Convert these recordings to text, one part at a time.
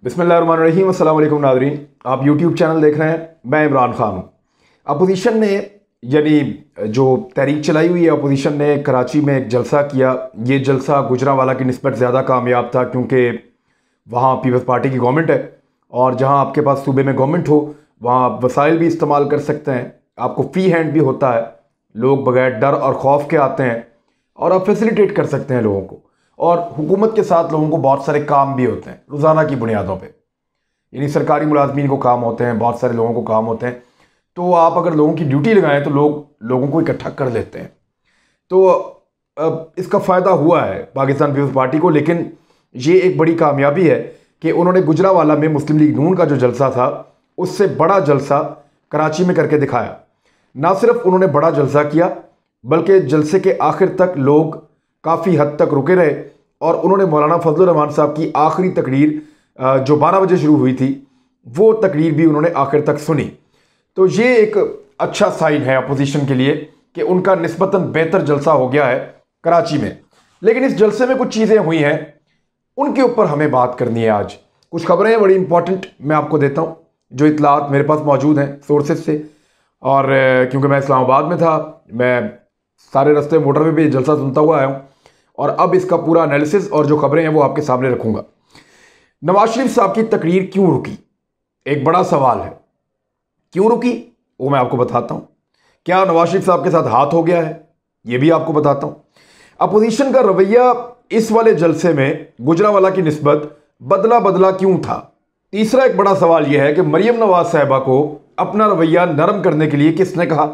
बिस्मिल्लाहिर्रहमानिर्रहीम। अस्सलाम वालेकुम नाज़रीन, आप यूट्यूब चैनल देख रहे हैं। मैं इमरान खान हूँ। अपोजिशन ने यानी जो तहरीक चलाई हुई है, अपोजिशन ने कराची में एक जलसा किया। ये जलसा गुजरांवाला की निस्बत ज़्यादा कामयाब था क्योंकि वहाँ पीपल्स पार्टी की गवर्नमेंट है और जहाँ आपके पास सूबे में गवर्नमेंट हो वहाँ आप वसाइल भी इस्तेमाल कर सकते हैं, आपको फ्री हैंड भी होता है, लोग बगैर डर और खौफ के आते हैं और आप फैसिलिटेट कर सकते हैं लोगों को। और हुकूमत के साथ लोगों को बहुत सारे काम भी होते हैं रोज़ाना की बुनियादों पे, यानी सरकारी मुलाजमीन को काम होते हैं, बहुत सारे लोगों को काम होते हैं। तो आप अगर लोगों की ड्यूटी लगाएं तो लोगों को इकट्ठा कर लेते हैं। तो इसका फ़ायदा हुआ है पाकिस्तान पीपल्स पार्टी को। लेकिन ये एक बड़ी कामयाबी है कि उन्होंने गुजरांवाला में मुस्लिम लीग नून का जो जलसा था उससे बड़ा जलसा कराची में करके दिखाया। ना सिर्फ उन्होंने बड़ा जलसा किया बल्कि जलसे के आखिर तक लोग काफ़ी हद तक रुके रहे और उन्होंने मौलाना फजलुर रहमान साहब की आखिरी तकरीर जो 12 बजे शुरू हुई थी वो तकरीर भी उन्होंने आखिर तक सुनी। तो ये एक अच्छा साइन है अपोजिशन के लिए कि उनका निस्बतन बेहतर जलसा हो गया है कराची में। लेकिन इस जलसे में कुछ चीज़ें हुई हैं, उनके ऊपर हमें बात करनी है आज। कुछ खबरें हैं बड़ी इंपॉर्टेंट, मैं आपको देता हूँ जो इतलात मेरे पास मौजूद हैं सोर्सेज से। और क्योंकि मैं इस्लामाबाद में था, मैं सारे रास्ते मोटर में भी जलसा सुनता हुआ आया हूँ और अब इसका पूरा एनालिसिस और जो खबरें हैं वो आपके सामने रखूँगा। नवाज शरीफ साहब की तकरीर क्यों रुकी, एक बड़ा सवाल है। क्यों रुकी वो मैं आपको बताता हूँ। क्या नवाज शरीफ साहब के साथ हाथ हो गया है, ये भी आपको बताता हूँ। अपोजिशन का रवैया इस वाले जलसे में गुजरांवाला की निस्बत बदला बदला क्यों था। तीसरा एक बड़ा सवाल यह है कि मरियम नवाज साहिबा को अपना रवैया नरम करने के लिए किसने कहा,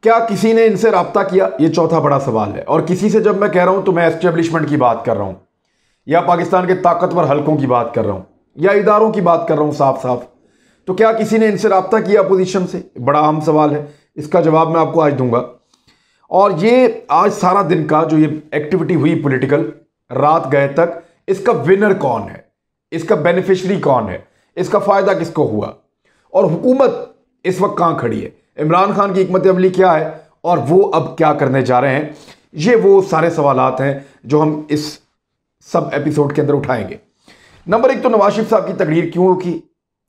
क्या किसी ने इनसे राब्ता किया, ये चौथा बड़ा सवाल है। और किसी से जब मैं कह रहा हूं तो मैं एस्टेब्लिशमेंट की बात कर रहा हूं या पाकिस्तान के ताकतवर हलकों की बात कर रहा हूं या इदारों की बात कर रहा हूं साफ साफ। तो क्या किसी ने इनसे राब्ता किया अपोजिशन से, बड़ा अहम सवाल है। इसका जवाब मैं आपको आज दूंगा। और ये आज सारा दिन का जो ये एक्टिविटी हुई पॉलिटिकल रात गए तक, इसका विनर कौन है, इसका बेनिफिशरी कौन है, इसका फायदा किसको हुआ और हुकूमत इस वक्त कहां खड़ी है, इमरान खान की हिकमत अमली क्या है और वो अब क्या करने जा रहे हैं। ये वो सारे सवालात हैं जो हम इस सब एपिसोड के अंदर उठाएंगे। नंबर एक तो नवाज शरीफ साहब की तकरीर क्यों रुकी,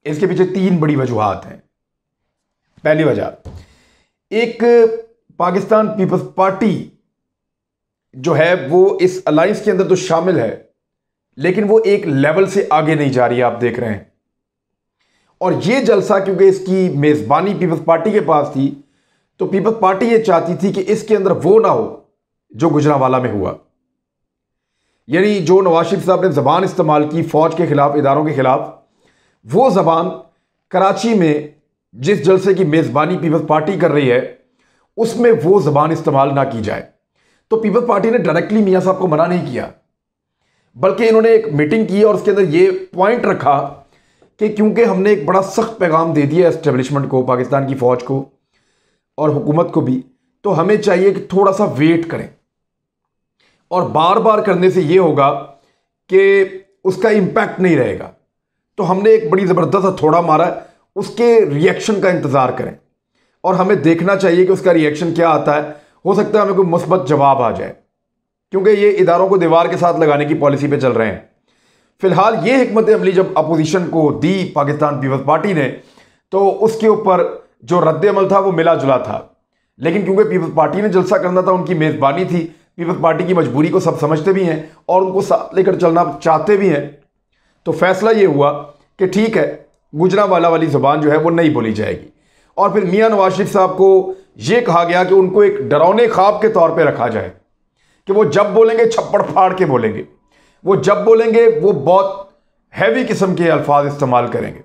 इसके पीछे तीन बड़ी वजूहात हैं। पहली वजह, एक पाकिस्तान पीपल्स पार्टी जो है वो इस अलायंस के अंदर तो शामिल है लेकिन वो एक लेवल से आगे नहीं जा रही है, आप देख रहे हैं। और ये जलसा क्योंकि इसकी मेजबानी पीपल्स पार्टी के पास थी तो पीपल्स पार्टी ये चाहती थी कि इसके अंदर वो ना हो जो गुजरांवाला में हुआ। यानी जो नवाज शरीफ साहब ने जबान इस्तेमाल की फौज के खिलाफ, इदारों के खिलाफ, वो जबान कराची में जिस जलसे की मेजबानी पीपल्स पार्टी कर रही है उसमें वो जबान इस्तेमाल ना की जाए। तो पीपल्स पार्टी ने डायरेक्टली मियां साहब को मना नहीं किया बल्कि इन्होंने एक मीटिंग की और उसके अंदर ये पॉइंट रखा कि क्योंकि हमने एक बड़ा सख्त पैगाम दे दिया एस्टेब्लिशमेंट को, पाकिस्तान की फौज को और हुकूमत को भी, तो हमें चाहिए कि थोड़ा सा वेट करें। और बार बार करने से ये होगा कि उसका इंपैक्ट नहीं रहेगा। तो हमने एक बड़ी ज़बरदस्त हथौड़ा मारा, उसके रिएक्शन का इंतज़ार करें और हमें देखना चाहिए कि उसका रिएक्शन क्या आता है। हो सकता है हमें कोई मुस्बत जवाब आ जाए क्योंकि ये इदारों को दीवार के साथ लगाने की पॉलिसी पे चल रहे हैं। फिलहाल ये हिकमत अमली जब अपोजिशन को दी पाकिस्तान पीपल्स पार्टी ने तो उसके ऊपर जो रद्द अमल था वो मिला जुला था। लेकिन क्योंकि पीपल्स पार्टी ने जलसा करना था, उनकी मेज़बानी थी, पीपल्स पार्टी की मजबूरी को सब समझते भी हैं और उनको साथ लेकर चलना चाहते भी हैं, तो फैसला ये हुआ कि ठीक है गुजरांवाला वाली ज़ुबान जो है वो नहीं बोली जाएगी। और फिर मियाँ नवाज शरीफ साहब को ये कहा गया कि उनको एक डरावने ख्वाब के तौर पर रखा जाए कि वो जब बोलेंगे छप्पड़ फाड़ के बोलेंगे, वो जब बोलेंगे वो बहुत हैवी किस्म के अल्फाज इस्तेमाल करेंगे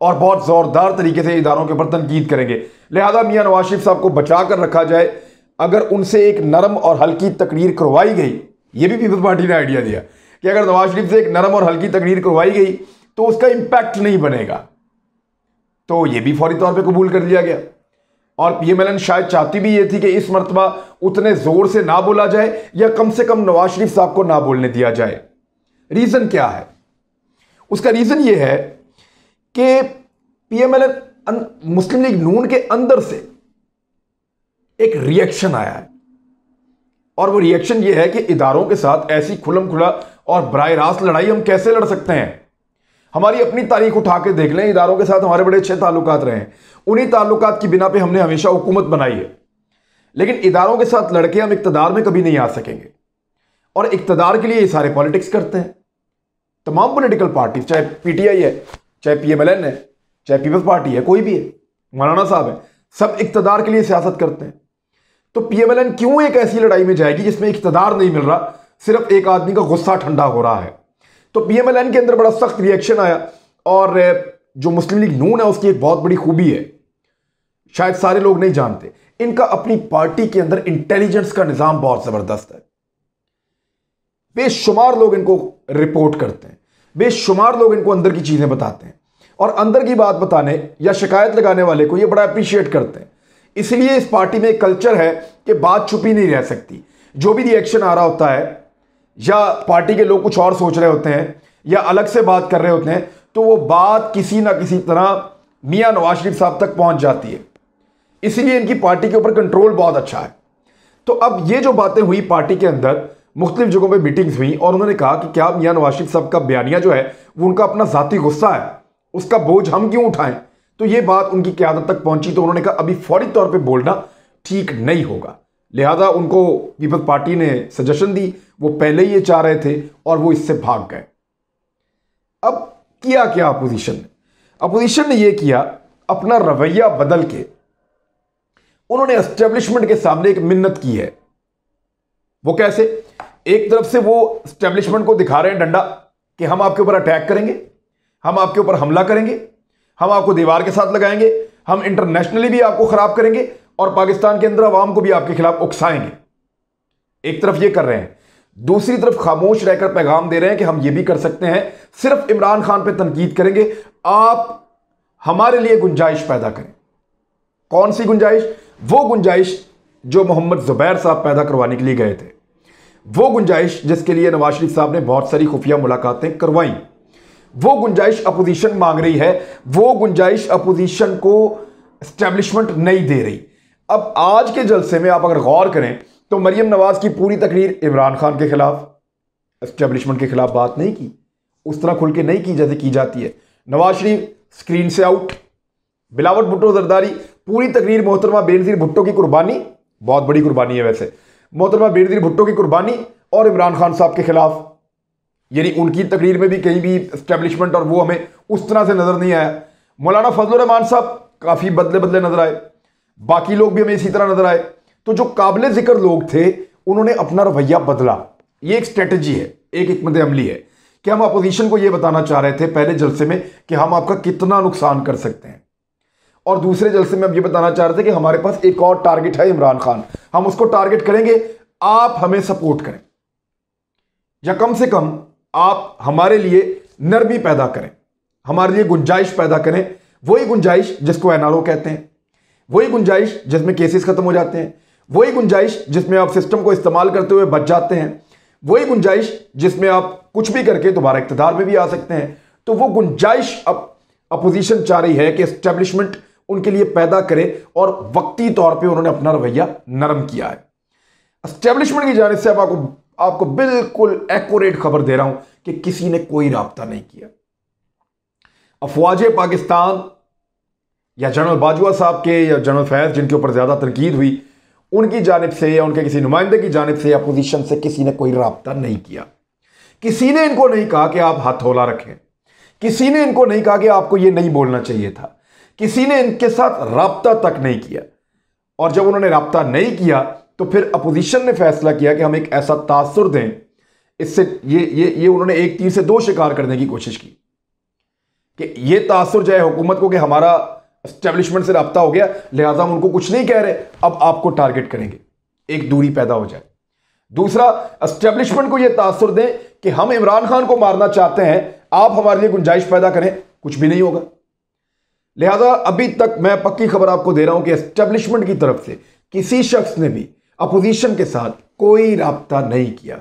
और बहुत ज़ोरदार तरीके से इदारों के ऊपर तनकीद करेंगे। लिहाजा मियाँ नवाज शरीफ साहब को बचा कर रखा जाए। अगर उनसे एक नरम और हल्की तकरीर करवाई गई, ये भी पीपल्स पार्टी ने आइडिया दिया कि अगर नवाज शरीफ से एक नरम और हल्की तकरीर करवाई गई तो उसका इंपैक्ट नहीं बनेगा, तो ये भी फौरी तौर पर कबूल कर लिया गया। और पीएमएलएन शायद चाहती भी ये थी कि इस मरतबा उतने जोर से ना बोला जाए या कम से कम नवाज शरीफ साहब को ना बोलने दिया जाए। रीजन क्या है, उसका रीजन ये है कि पीएमएलएन मुस्लिम लीग नून के अंदर से एक रिएक्शन आया है और वो रिएक्शन ये है कि इदारों के साथ ऐसी खुलम खुला और बराह रास्त लड़ाई हम कैसे लड़ सकते हैं। हमारी अपनी तारीख उठा के देख लें, इदारों के साथ हमारे बड़े अच्छे ताल्लुकात रहे हैं, उन्हीं ताल्लुकात की बिना पे हमने हमेशा हुकूमत बनाई है। लेकिन इदारों के साथ लड़के हम इक्तदार में कभी नहीं आ सकेंगे, और इक्तदार के लिए ये सारे पॉलिटिक्स करते हैं। तमाम पॉलिटिकल पार्टी, चाहे पीटीआई है, चाहे पीएमएलएन है, चाहे पीपल्स पार्टी है, कोई भी है, मौलाना साहब है, सब इक्तदार के लिए सियासत करते हैं। तो पीएमएलएन क्यों एक ऐसी लड़ाई में जाएगी जिसमें इक्तदार नहीं मिल रहा, सिर्फ एक आदमी का गुस्सा ठंडा हो रहा है? तो पीएमएलएन के अंदर बड़ा सख्त रिएक्शन आया। और जो मुस्लिम लीग नून है उसकी एक बहुत बड़ी खूबी है, शायद सारे लोग नहीं जानते, इनका अपनी पार्टी के अंदर इंटेलिजेंस का निजाम बहुत जबरदस्त है। बेशुमार लोग इनको रिपोर्ट करते हैं, बेशुमार लोग इनको अंदर की चीजें बताते हैं, और अंदर की बात बताने या शिकायत लगाने वाले को ये बड़ा अप्रिशिएट करते हैं। इसलिए इस पार्टी में एक कल्चर है कि बात छुपी नहीं रह सकती। जो भी रिएक्शन आ रहा होता है, या पार्टी के लोग कुछ और सोच रहे होते हैं या अलग से बात कर रहे होते हैं, तो वो बात किसी ना किसी तरह मियां नवाज शरीफ साहब तक पहुंच जाती है। इसलिए इनकी पार्टी के ऊपर कंट्रोल बहुत अच्छा है। तो अब ये जो बातें हुई पार्टी के अंदर, मुख्तलिफ जगहों पे मीटिंग्स हुई, और उन्होंने कहा कि क्या मियां नवाज शरीफ साहब का बयानिया जो है वो उनका अपना जाती गुस्सा है, उसका बोझ हम क्यों उठाएं? तो ये बात उनकी क़यादत तक पहुंची, तो उन्होंने कहा अभी फौरी तौर पर बोलना ठीक नहीं होगा। लिहाजा उनको पीपल्स पार्टी ने सजेशन दी, वो पहले ही ये चाह रहे थे और वो इससे भाग गए। अब किया क्या अपोजिशन ने? अपोजिशन ने ये किया, अपना रवैया बदल के उन्होंने एस्टेब्लिशमेंट के सामने एक मिन्नत की है। वो कैसे? एक तरफ से वो एस्टेब्लिशमेंट को दिखा रहे हैं डंडा कि हम आपके ऊपर अटैक करेंगे, हम आपके ऊपर हमला करेंगे, हम आपको दीवार के साथ लगाएंगे, हम इंटरनेशनली भी आपको खराब करेंगे और पाकिस्तान के अंदर अवाम को भी आपके खिलाफ उकसाएंगे। एक तरफ ये कर रहे हैं, दूसरी तरफ खामोश रहकर पैगाम दे रहे हैं कि हम ये भी कर सकते हैं, सिर्फ इमरान खान पे तनकीद करेंगे, आप हमारे लिए गुंजाइश पैदा करें। कौन सी गुंजाइश? वो गुंजाइश जो मोहम्मद जुबैर साहब पैदा करवाने के लिए गए थे, वो गुंजाइश जिसके लिए नवाज शरीफ साहब ने बहुत सारी खुफिया मुलाकातें करवाई, वो गुंजाइश अपोजिशन मांग रही है, वो गुंजाइश अपोजिशन को एस्टेब्लिशमेंट नहीं दे रही। अब आज के जलसे में आप अगर गौर करें तो मरियम नवाज की पूरी तकरीर इमरान खान के खिलाफ, एस्टेब्लिशमेंट के खिलाफ बात नहीं की, उस तरह खुल के नहीं की जैसे की जाती है। नवाज शरीफ स्क्रीन से आउट, बिलावल भुट्टो जरदारी पूरी तकरीर मोहतरमा बेनजीर भुट्टो की कुर्बानी, बहुत बड़ी कुर्बानी है वैसे, मोहतरमा बेनजीर भुट्टो की कुर्बानी और इमरान खान साहब के खिलाफ। यानी उनकी तकरीर में भी कहीं भी एस्टेब्लिशमेंट और वो हमें उस तरह से नजर नहीं आया। मौलाना फजलुर रहमान साहब काफी बदले बदले नजर आए, बाकी लोग भी हमें इसी तरह नजर आए। तो जो काबिल जिक्र लोग थे उन्होंने अपना रवैया बदला। ये एक स्ट्रेटजी है, एक हिकमत अमली है कि हम अपोजिशन को ये बताना चाह रहे थे पहले जलसे में कि हम आपका कितना नुकसान कर सकते हैं, और दूसरे जलसे में हम ये बताना चाह रहे थे कि हमारे पास एक और टारगेट है इमरान खान, हम उसको टारगेट करेंगे, आप हमें सपोर्ट करें, या कम से कम आप हमारे लिए नरमी पैदा करें, हमारे लिए गुंजाइश पैदा करें। वही गुंजाइश जिसको एनआरओ कहते हैं, वही गुंजाइश जिसमें केसेस खत्म हो जाते हैं, वही गुंजाइश जिसमें आप सिस्टम को इस्तेमाल करते हुए बच जाते हैं, वही गुंजाइश जिसमें आप कुछ भी करके दोबारा इख्तिदार में भी आ सकते हैं। तो वो गुंजाइश अब अपोजिशन चाह रही है कि एस्टेब्लिशमेंट उनके लिए पैदा करे, और वक्ती तौर पे उन्होंने अपना रवैया नरम किया है। एस्टेब्लिशमेंट की जानिब से अब आपको बिल्कुल एक्यूरेट खबर दे रहा हूं कि किसी ने कोई राब्ता नहीं किया। अफवाज पाकिस्तान या जनरल बाजवा साहब के या जनरल फैज जिनके ऊपर ज्यादा तनकीद हुई, उनकी जानिब से या उनके किसी नुमाइंदे की जानिब से अपोजिशन से किसी ने कोई राब्ता नहीं किया। किसी ने इनको नहीं कहा कि आप हथौला रखें, किसी ने इनको नहीं कहा कि आपको यह नहीं बोलना चाहिए था, किसी ने इनके साथ राब्ता तक नहीं किया। और जब उन्होंने राब्ता नहीं किया तो फिर अपोजिशन ने फैसला किया कि हम एक ऐसा तासुर दें, इससे ये उन्होंने एक तीर से दो शिकार करने की कोशिश की कि ये तासुर जाए हुकूमत को कि हमारा एस्टेब्लिशमेंट से राब्ता हो गया, लिहाजा हम उनको कुछ नहीं कह रहे, अब आपको टारगेट करेंगे, एक दूरी पैदा हो जाए। दूसरा, एस्टेब्लिशमेंट को यह तासुर दें कि हम इमरान खान को मारना चाहते हैं, आप हमारे लिए गुंजाइश पैदा करें, कुछ भी नहीं होगा। लिहाजा अभी तक मैं पक्की खबर आपको दे रहा हूं कि एस्टेब्लिशमेंट की तरफ से किसी शख्स ने भी अपोजिशन के साथ कोई राब्ता नहीं किया।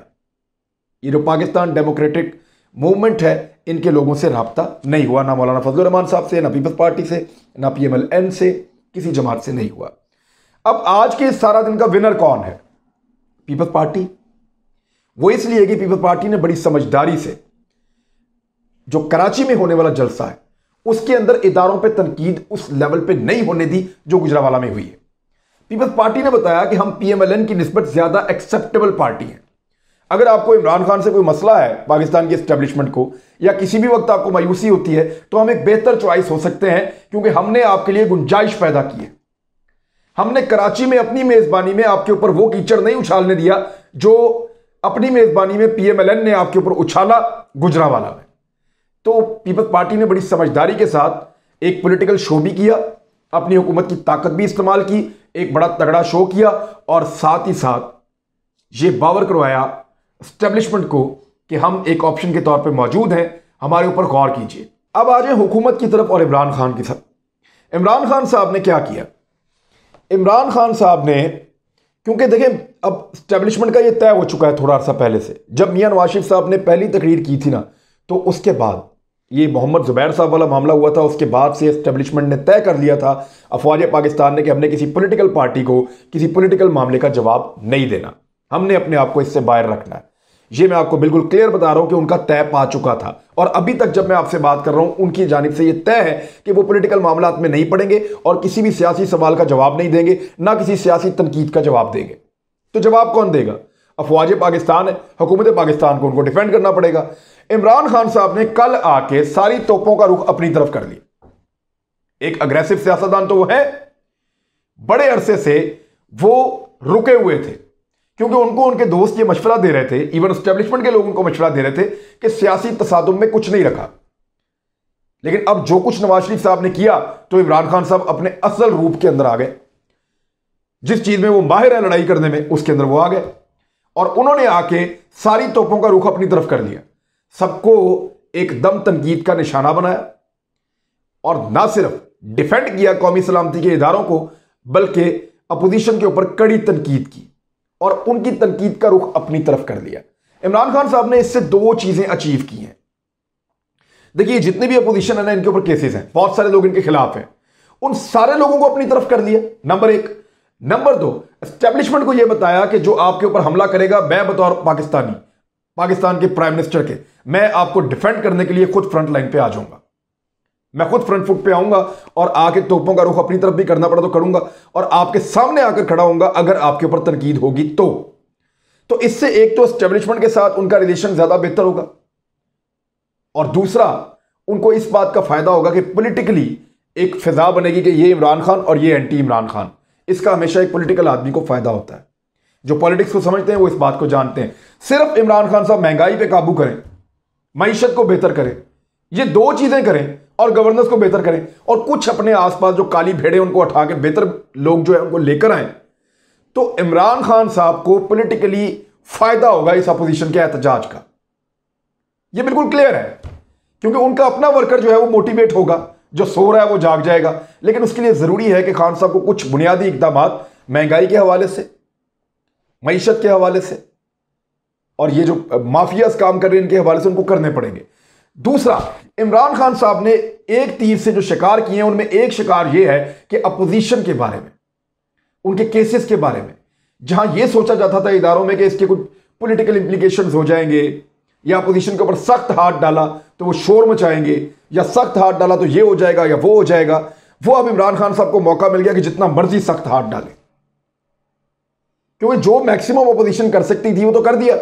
ये जो पाकिस्तान डेमोक्रेटिक मूवमेंट है, इनके लोगों से राब्ता नहीं हुआ, ना मौलाना फजलुर रहमान साहब से, ना पीपल्स पार्टी से, ना पीएमएलएन से, किसी जमात से नहीं हुआ। अब आज के सारा दिन का विनर कौन है? पीपल्स पार्टी। वो इसलिए कि पीपल्स पार्टी ने बड़ी समझदारी से जो कराची में होने वाला जलसा है उसके अंदर इदारों पे तनकीद उस लेवल पे नहीं होने दी जो गुजरावाला में हुई है। पीपल्स पार्टी ने बताया कि हम पीएमएलएन की निस्बत ज्यादा एक्सेप्टेबल पार्टी हैं। अगर आपको इमरान खान से कोई मसला है पाकिस्तान की एस्टेब्लिशमेंट को, या किसी भी वक्त आपको मायूसी होती है, तो हम एक बेहतर चॉइस हो सकते हैं, क्योंकि हमने आपके लिए गुंजाइश पैदा की है। हमने कराची में अपनी मेजबानी में आपके ऊपर वो कीचड़ नहीं उछालने दिया जो अपनी मेजबानी में पीएमएलएन ने आपके ऊपर उछाला गुजरावाला में। तो पीपल्स पार्टी ने बड़ी समझदारी के साथ एक पॉलिटिकल शो भी किया, अपनी हुकूमत की ताकत भी इस्तेमाल की, एक बड़ा तगड़ा शो किया, और साथ ही साथ ये बावर करवाया एस्टेब्लिशमेंट को कि हम एक ऑप्शन के तौर पे मौजूद हैं, हमारे ऊपर गौर कीजिए। अब आ जाए हुकूमत की तरफ और इमरान खान की तरफ। इमरान खान साहब ने क्या किया? इमरान खान साहब ने, क्योंकि देखें अब एस्टेब्लिशमेंट का ये तय हो चुका है थोड़ा अर्सा पहले से, जब मियां नवाज शरीफ साहब ने पहली तकरीर की थी ना, तो उसके बाद ये मोहम्मद जुबैर साहब वाला मामला हुआ था, उसके बाद से एस्टेब्लिशमेंट ने तय कर लिया था अफवाज पाकिस्तान ने कि हमने किसी पॉलिटिकल पार्टी को किसी पॉलिटिकल मामले का जवाब नहीं देना, हमने अपने आप को इससे बाहर रखना है। ये मैं आपको बिल्कुल क्लियर बता रहा हूं कि उनका तय पा चुका था, और अभी तक जब मैं आपसे बात कर रहा हूं उनकी जानिब से यह तय है कि वो पॉलिटिकल मामलात में नहीं पड़ेंगे और किसी भी सियासी सवाल का जवाब नहीं देंगे, ना किसी सियासी तनकीद का जवाब देंगे। तो जवाब कौन देगा? अफवाज पाकिस्तान है, हुकूमत पाकिस्तान को उनको डिफेंड करना पड़ेगा। इमरान खान साहब ने कल आके सारी तोपों का रुख अपनी तरफ कर लिया। एक अग्रेसिव सियासतदान तो वो है, बड़े अरसे से वो रुके हुए थे, क्योंकि उनको उनके दोस्त ये मशवरा दे रहे थे, इवन एस्टेब्लिशमेंट के लोग उनको मशवरा दे रहे थे कि सियासी तसादुम में कुछ नहीं रखा। लेकिन अब जो कुछ नवाज शरीफ साहब ने किया, तो इमरान खान साहब अपने असल रूप के अंदर आ गए। जिस चीज में वो माहिर है लड़ाई करने में, उसके अंदर वो आ गए, और उन्होंने आके सारी तोपों का रुख अपनी तरफ कर लिया, सबको एकदम तनकीद का निशाना बनाया, और ना सिर्फ डिफेंड किया कौमी सलामती के इदारों को, बल्कि अपोजिशन के ऊपर कड़ी तनकीद की और उनकी तनकीद का रुख अपनी तरफ कर लिया। इमरान खान साहब ने इससे दो चीजें अचीव की हैं। देखिए, जितने भी अपोजिशन है ना, इनके ऊपर केसेस हैं, बहुत सारे लोग इनके खिलाफ हैं, उन सारे लोगों को अपनी तरफ कर लिया, नंबर एक। नंबर दो, एस्टेब्लिशमेंट को यह बताया कि जो आपके ऊपर हमला करेगा, मैं बतौर पाकिस्तानी, पाकिस्तान के प्राइम मिनिस्टर के, मैं आपको डिफेंड करने के लिए खुद फ्रंट लाइन पे आ जाऊंगा, मैं खुद फ्रंट फुट पे आऊंगा, और आके तोपों का रुख अपनी तरफ भी करना पड़ा तो करूंगा, और आपके सामने आकर खड़ा होऊंगा अगर आपके ऊपर तनकीद होगी तो इससे एक तो एस्टेब्लिशमेंट के साथ उनका रिलेशन ज्यादा बेहतर होगा, और दूसरा उनको इस बात का फायदा होगा कि पॉलिटिकली एक फिजा बनेगी कि ये इमरान खान और ये एंटी इमरान खान। इसका हमेशा एक पॉलिटिकल आदमी को फायदा होता है। जो पॉलिटिक्स को समझते हैं वो इस बात को जानते हैं। सिर्फ इमरान खान साहब महंगाई पे काबू करें, मईशत को बेहतर करें, ये दो चीजें करें, और गवर्नेंस को बेहतर करें, और कुछ अपने आसपास जो काली भेड़े उनको हटा के बेहतर लोग जो है उनको लेकर आए, तो इमरान खान साहब को पॉलिटिकली फायदा होगा इस अपोजिशन के एहतजाज का। यह बिल्कुल क्लियर है, क्योंकि उनका अपना वर्कर जो है वो मोटिवेट होगा, जो सो रहा है वो जाग जाएगा। लेकिन उसके लिए जरूरी है कि खान साहब को कुछ बुनियादी इकदाम महंगाई के हवाले से, मईशत के हवाले से, और ये जो माफियाज काम कर रहे हैं इनके हवाले से उनको करने पड़ेंगे। दूसरा, इमरान खान साहब ने एक तीर से जो शिकार किए हैं, उनमें एक शिकार यह है कि अपोजिशन के बारे में, उनके केसेस के बारे में, जहां यह सोचा जाता था इदारों में कि इसके कुछ पॉलिटिकल इंप्लीकेशंस हो जाएंगे, या अपोजिशन के ऊपर सख्त हाथ डाला तो वो शोर मचाएंगे, या सख्त हाथ डाला तो ये हो जाएगा या वो हो जाएगा, वो अब इमरान खान साहब को मौका मिल गया कि जितना मर्जी सख्त हाथ डाले, क्योंकि जो मैक्सिमम अपोजिशन कर सकती थी वो तो कर दिया।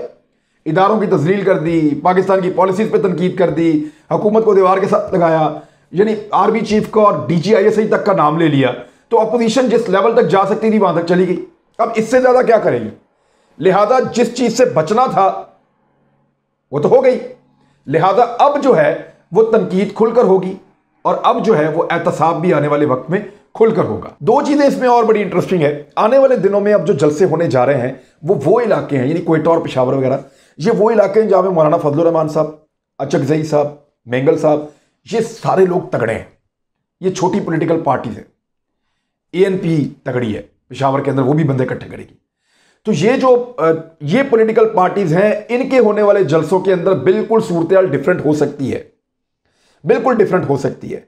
इदारों की तजलील कर दी, पाकिस्तान की पॉलिसीज पे तनकीद कर दी, हुकूमत को दीवार के साथ लगाया, यानी आर्मी चीफ का और DGISI तक का नाम ले लिया। तो अपोजिशन जिस लेवल तक जा सकती थी वहां तक चली गई, अब इससे ज्यादा क्या करेगी? लिहाजा जिस चीज से बचना था वो तो हो गई, लिहाजा अब जो है वो तनकीद खुलकर होगी, और अब जो है वो एहतसाब भी आने वाले वक्त में खुलकर होगा। दो चीजें इसमें और बड़ी इंटरेस्टिंग है। आने वाले दिनों में अब जो जलसे होने जा रहे हैं वो इलाके हैं, यानी क्वेटा और पेशावर वगैरह, ये वो इलाके हैं जहां पे मौलाना फजलुर रहमान साहब, अचकजई साहब, मेंगल साहब, ये सारे लोग तगड़े हैं। ये छोटी पॉलिटिकल पार्टीज है, ANP तगड़ी है पेशावर के अंदर, वो भी बंदे इकट्ठे करेगी। तो ये पॉलिटिकल पार्टीज हैं, इनके होने वाले जलसों के अंदर बिल्कुल सूरत डिफरेंट हो सकती है, बिल्कुल डिफरेंट हो सकती है,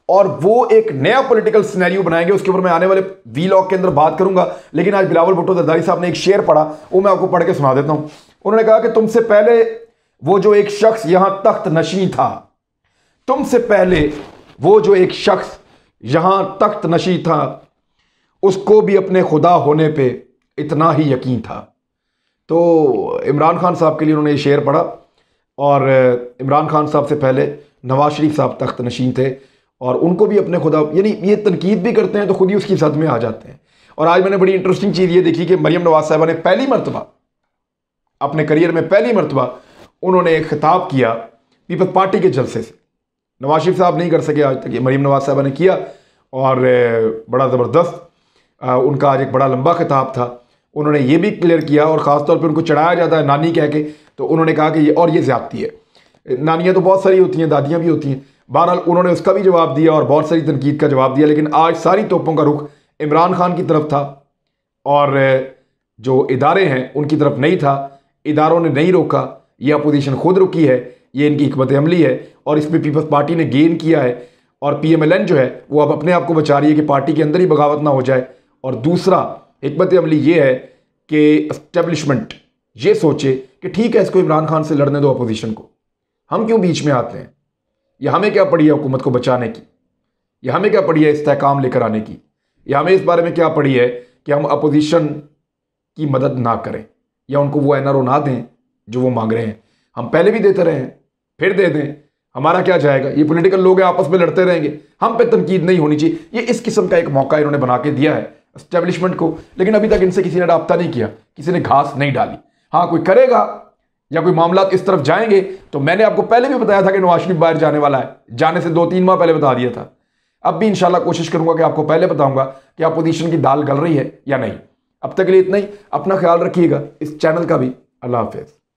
और वो एक नया पॉलिटिकल सिनेरियो बनाएंगे। उसके ऊपर मैं आने वाले वीलॉग के अंदर बात करूंगा। लेकिन आज बिलावल भुट्टो जरदारी साहब ने एक शेर पढ़ा, वो मैं आपको पढ़ के सुना देता हूं। उन्होंने कहा कि तुमसे पहले वो जो एक शख्स यहां तख्त नशीं था, तुमसे पहले वो जो एक शख्स यहां तख्त नशी था, उसको भी अपने खुदा होने पे इतना ही यकीन था। तो इमरान खान साहब के लिए उन्होंने ये शेर पढ़ा, और इमरान खान साहब से पहले नवाज शरीफ साहब तख्त नशीन थे, और उनको भी अपने खुदा, यानी ये तनकीद भी करते हैं तो खुद ही उसकी सद में आ जाते हैं। और आज मैंने बड़ी इंटरेस्टिंग चीज़ ये देखी कि मरियम नवाज साहबा ने पहली मरतबा अपने करियर में उन्होंने एक खिताब किया पीपल्स पार्टी के जलसे से। नवाज शरीफ साहब नहीं कर सके आज तक, ये मरियम नवाज साहबा ने किया, और बड़ा ज़बरदस्त उनका आज एक बड़ा लंबा खिताब था। उन्होंने ये भी क्लियर किया, और ख़ासतौर पर उनको चढ़ाया जाता है नानी कह के, तो उन्होंने कहा कि ये ज़्यादती है। नानियाँ तो बहुत सारी होती हैं, दादियाँ भी होती हैं। बहरहाल उन्होंने उसका भी जवाब दिया और बहुत सारी तनकीद का जवाब दिया, लेकिन आज सारी तोपों का रुख इमरान खान की तरफ था और जो इदारे हैं उनकी तरफ नहीं था। इदारों ने नहीं रोका, ये अपोजिशन खुद रुकी है, ये इनकी हिकमत अमली है, और इसमें पीपल्स पार्टी ने गेन किया है। और PMLN जो है वो अब अपने आप को बचा रही है कि पार्टी के अंदर ही बगावत ना हो जाए। और दूसरा हिकमत अमली ये है कि एस्टेब्लिशमेंट ये सोचे कि ठीक है, इसको इमरान खान से लड़ने दो अपोजिशन को, हम क्यों बीच में आते हैं, या हमें क्या पड़ी है हुकूमत को बचाने की, या हमें क्या पड़ी है इस्तेहकाम लेकर आने की, या हमें इस बारे में क्या पड़ी है कि हम अपोजिशन की मदद ना करें या उनको वो NRO ना दें जो वो मांग रहे हैं। हम पहले भी देते रहे हैं, फिर दे दें, हमारा क्या जाएगा। ये पॉलिटिकल लोग हैं, आपस में लड़ते रहेंगे, हम पे तनकीद नहीं होनी चाहिए। ये इस किस्म का एक मौका इन्होंने बना के दिया है एस्टेब्लिशमेंट को, लेकिन अभी तक इनसे किसी ने राब्ता नहीं किया, किसी ने घास नहीं डाली। हाँ, कोई करेगा या कोई मामला इस तरफ जाएंगे तो मैंने आपको पहले भी बताया था कि नवाज शरीफ बाहर जाने वाला है, जाने से 2-3 माह पहले बता दिया था। अब भी इंशाल्लाह कोशिश करूंगा कि आपको पहले बताऊंगा कि अपोजिशन की दाल गल रही है या नहीं। अब तक के लिए इतना ही, अपना ख्याल रखिएगा, इस चैनल का भी। अल्लाह हाफिज़।